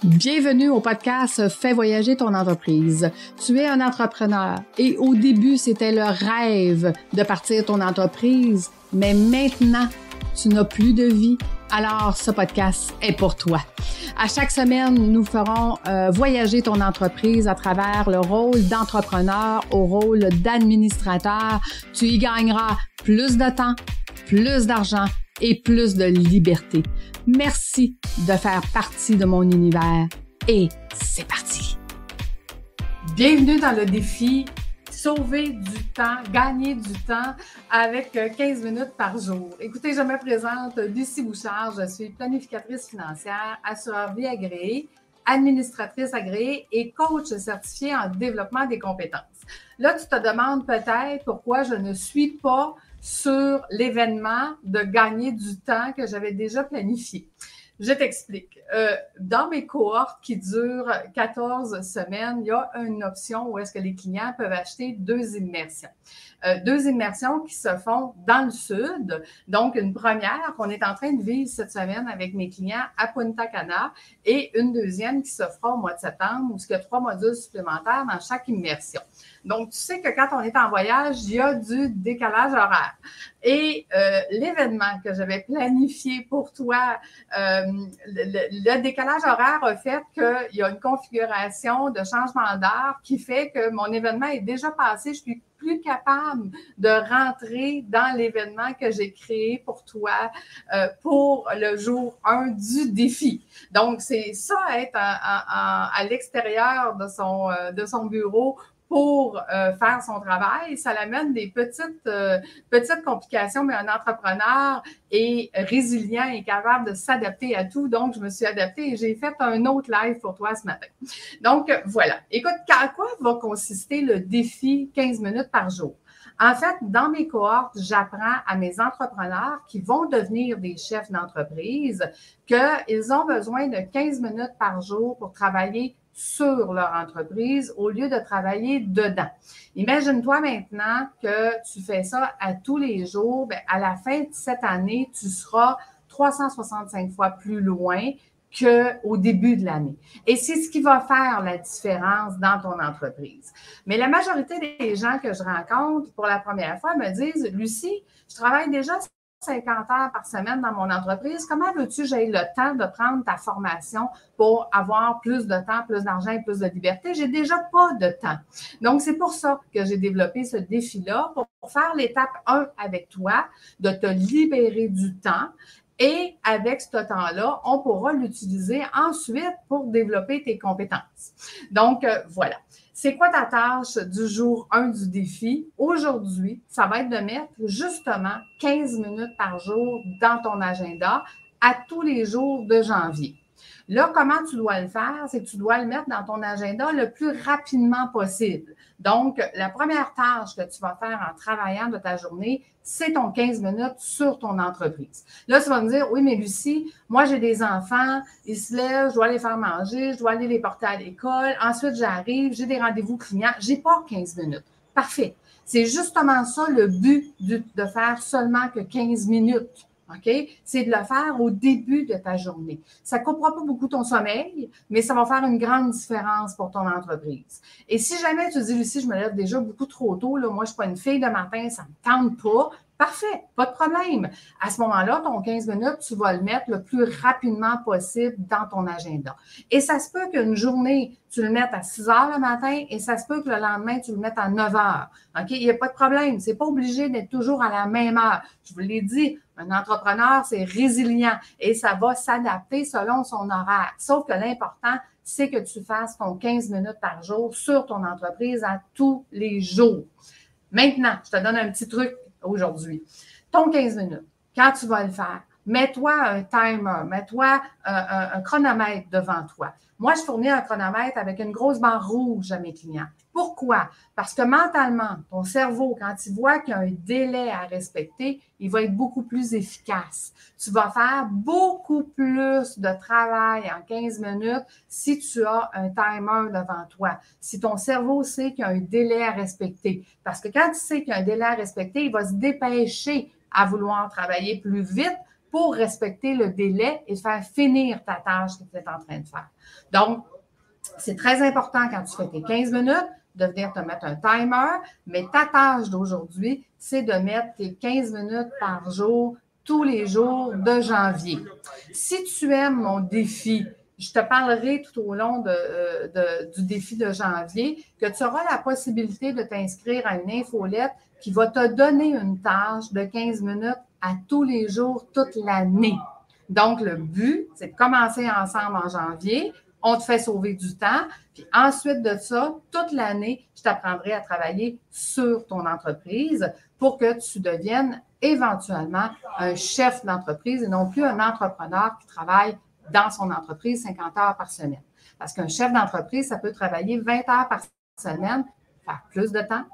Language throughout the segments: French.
Bienvenue au podcast Fais voyager ton entreprise. Tu es un entrepreneur et au début, c'était le rêve de partir ton entreprise, mais maintenant, tu n'as plus de vie. Alors, ce podcast est pour toi. À chaque semaine, nous ferons voyager ton entreprise à travers le rôle d'entrepreneur au rôle d'administrateur. Tu y gagneras plus de temps, plus d'argent et plus de liberté. Merci de faire partie de mon univers et c'est parti! Bienvenue dans le défi sauver du temps, gagner du temps avec 15 minutes par jour. Écoutez, je me présente Lucie Bouchard, je suis planificatrice financière, assureur vie agréée, administratrice agréée et coach certifié en développement des compétences. Là, tu te demandes peut-être pourquoi je ne suis pas sur l'événement de gagner du temps que j'avais déjà planifié. Je t'explique. Dans mes cohortes qui durent 14 semaines, il y a une option où est-ce que les clients peuvent acheter 2 immersions. 2 immersions qui se font dans le sud. Donc, une première qu'on est en train de vivre cette semaine avec mes clients à Punta Cana et une deuxième qui se fera au mois de septembre où il y a 3 modules supplémentaires dans chaque immersion. Donc, tu sais que quand on est en voyage, il y a du décalage horaire. Et l'événement que j'avais planifié pour toi, le décalage horaire a fait qu'il y a une configuration de changement d'heure qui fait que mon événement est déjà passé. Je suis plus capable de rentrer dans l'événement que j'ai créé pour toi pour le jour 1 du défi. Donc, c'est ça, être à l'extérieur de son bureau pour faire son travail. Ça l'amène des petites complications, mais un entrepreneur est résilient et capable de s'adapter à tout. Donc, je me suis adaptée et j'ai fait un autre live pour toi ce matin. Donc, voilà. Écoute, à quoi va consister le défi 15 minutes par jour? En fait, dans mes cohortes, j'apprends à mes entrepreneurs qui vont devenir des chefs d'entreprise qu'ils ont besoin de 15 minutes par jour pour travailler sur leur entreprise au lieu de travailler dedans. Imagine-toi maintenant que tu fais ça à tous les jours. Bien, à la fin de cette année, tu seras 365 fois plus loin qu'au début de l'année. Et c'est ce qui va faire la différence dans ton entreprise. Mais la majorité des gens que je rencontre pour la première fois me disent « Lucie, je travaille déjà 50 heures par semaine dans mon entreprise. Comment veux-tu que j'aie le temps de prendre ta formation pour avoir plus de temps, plus d'argent et plus de liberté? J'ai déjà pas de temps. » Donc, c'est pour ça que j'ai développé ce défi-là pour faire l'étape 1 avec toi, de te libérer du temps. Et avec ce temps-là, on pourra l'utiliser ensuite pour développer tes compétences. Donc, voilà. C'est quoi ta tâche du jour 1 du défi? Aujourd'hui, ça va être de mettre justement 15 minutes par jour dans ton agenda à tous les jours de janvier. Là, comment tu dois le faire? C'est que tu dois le mettre dans ton agenda le plus rapidement possible. Donc, la première tâche que tu vas faire en travaillant de ta journée, c'est ton 15 minutes sur ton entreprise. Là, tu vas me dire, oui, mais Lucie, moi, j'ai des enfants, ils se lèvent, je dois les faire manger, je dois aller les porter à l'école. Ensuite, j'arrive, j'ai des rendez-vous clients. J'ai pas 15 minutes. Parfait. C'est justement ça le but de faire seulement que 15 minutes. OK? C'est de le faire au début de ta journée. Ça ne coupera pas beaucoup ton sommeil, mais ça va faire une grande différence pour ton entreprise. Et si jamais tu dis, Lucie, je me lève déjà beaucoup trop tôt, là, moi, je ne suis pas une fille de matin, ça ne me tente pas. Parfait, pas de problème. À ce moment-là, ton 15 minutes, tu vas le mettre le plus rapidement possible dans ton agenda. Et ça se peut qu'une journée, tu le mettes à 6 heures le matin et ça se peut que le lendemain, tu le mettes à 9 heures. OK? Il n'y a pas de problème. C'est pas obligé d'être toujours à la même heure. Je vous l'ai dit, un entrepreneur, c'est résilient et ça va s'adapter selon son horaire. Sauf que l'important, c'est que tu fasses ton 15 minutes par jour sur ton entreprise à tous les jours. Maintenant, je te donne un petit truc aujourd'hui. Ton 15 minutes, quand tu vas le faire, mets-toi un timer, mets-toi un chronomètre devant toi. Moi, je fournis un chronomètre avec une grosse barre rouge à mes clients. Pourquoi? Parce que mentalement, ton cerveau, quand il voit qu'il y a un délai à respecter, il va être beaucoup plus efficace. Tu vas faire beaucoup plus de travail en 15 minutes si tu as un timer devant toi. Si ton cerveau sait qu'il y a un délai à respecter. Parce que quand il sait qu'il y a un délai à respecter, il va se dépêcher à vouloir travailler plus vite pour respecter le délai et faire finir ta tâche que tu es en train de faire. Donc, c'est très important quand tu fais tes 15 minutes de venir te mettre un timer, mais ta tâche d'aujourd'hui, c'est de mettre tes 15 minutes par jour, tous les jours de janvier. Si tu aimes mon défi, je te parlerai tout au long du défi de janvier que tu auras la possibilité de t'inscrire à une infolette qui va te donner une tâche de 15 minutes à tous les jours, toute l'année. Donc, le but, c'est de commencer ensemble en janvier. On te fait sauver du temps. Puis ensuite de ça, toute l'année, je t'apprendrai à travailler sur ton entreprise pour que tu deviennes éventuellement un chef d'entreprise et non plus un entrepreneur qui travaille dans son entreprise 50 heures par semaine. Parce qu'un chef d'entreprise, ça peut travailler 20 heures par semaine, faire plus de temps,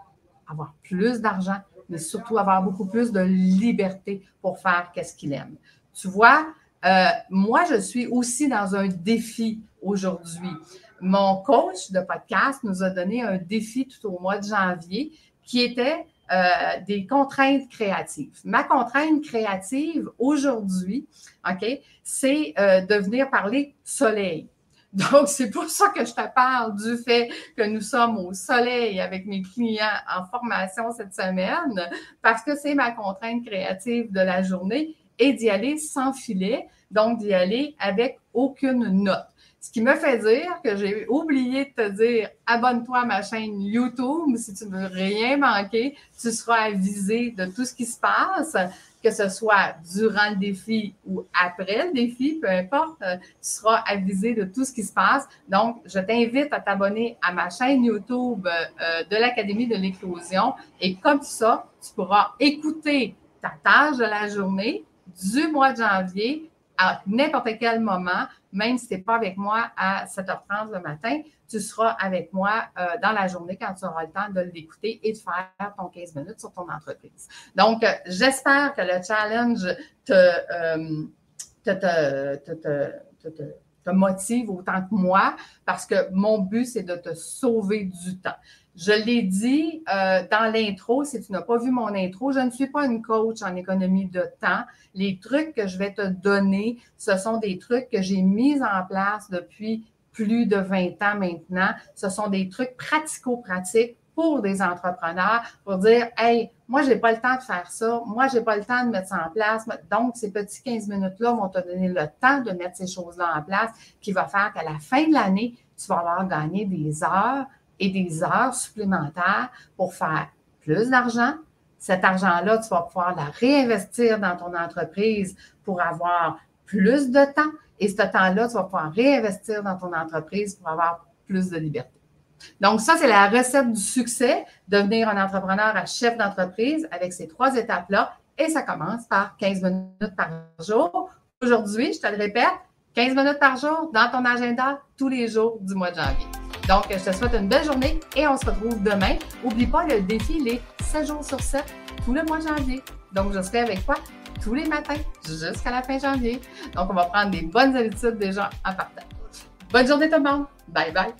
avoir plus d'argent, mais surtout avoir beaucoup plus de liberté pour faire ce qu'il aime. Tu vois, moi, je suis aussi dans un défi aujourd'hui. Mon coach de podcast nous a donné un défi tout au mois de janvier qui était des contraintes créatives. Ma contrainte créative aujourd'hui, OK, c'est de venir parler soleil. Donc, c'est pour ça que je te parle du fait que nous sommes au soleil avec mes clients en formation cette semaine, parce que c'est ma contrainte créative de la journée et d'y aller sans filet, donc d'y aller avec aucune note. Ce qui me fait dire que j'ai oublié de te dire « Abonne-toi à ma chaîne YouTube. Si tu ne veux rien manquer, tu seras avisé de tout ce qui se passe, que ce soit durant le défi ou après le défi, peu importe, tu seras avisé de tout ce qui se passe. Donc, je t'invite à t'abonner à ma chaîne YouTube de l'Académie de l'éclosion et comme ça, tu pourras écouter ta tâche de la journée du mois de janvier à n'importe quel moment, même si tu n'es pas avec moi à 7h30 le matin, tu seras avec moi dans la journée quand tu auras le temps de l'écouter et de faire ton 15 minutes sur ton entreprise. Donc, j'espère que le challenge te motive autant que moi parce que mon but, c'est de te sauver du temps. Je l'ai dit dans l'intro, si tu n'as pas vu mon intro, je ne suis pas une coach en économie de temps. Les trucs que je vais te donner, ce sont des trucs que j'ai mis en place depuis plus de 20 ans maintenant. Ce sont des trucs pratico-pratiques pour des entrepreneurs pour dire « Hey, moi, je n'ai pas le temps de faire ça. Moi, je n'ai pas le temps de mettre ça en place. » Donc, ces petits 15 minutes-là vont te donner le temps de mettre ces choses-là en place qui va faire qu'à la fin de l'année, tu vas avoir gagné des heures et des heures supplémentaires pour faire plus d'argent. Cet argent-là, tu vas pouvoir la réinvestir dans ton entreprise pour avoir plus de temps. Et ce temps-là, tu vas pouvoir réinvestir dans ton entreprise pour avoir plus de liberté. Donc, ça, c'est la recette du succès, devenir un entrepreneur à chef d'entreprise avec ces 3 étapes-là. Et ça commence par 15 minutes par jour. Aujourd'hui, je te le répète, 15 minutes par jour dans ton agenda tous les jours du mois de janvier. Donc, je te souhaite une belle journée et on se retrouve demain. N'oublie pas, le défi, il est 7 jours sur 7, tout le mois de janvier. Donc, je serai avec toi tous les matins jusqu'à la fin janvier. Donc, on va prendre des bonnes habitudes déjà en partant. Bonne journée tout le monde. Bye bye.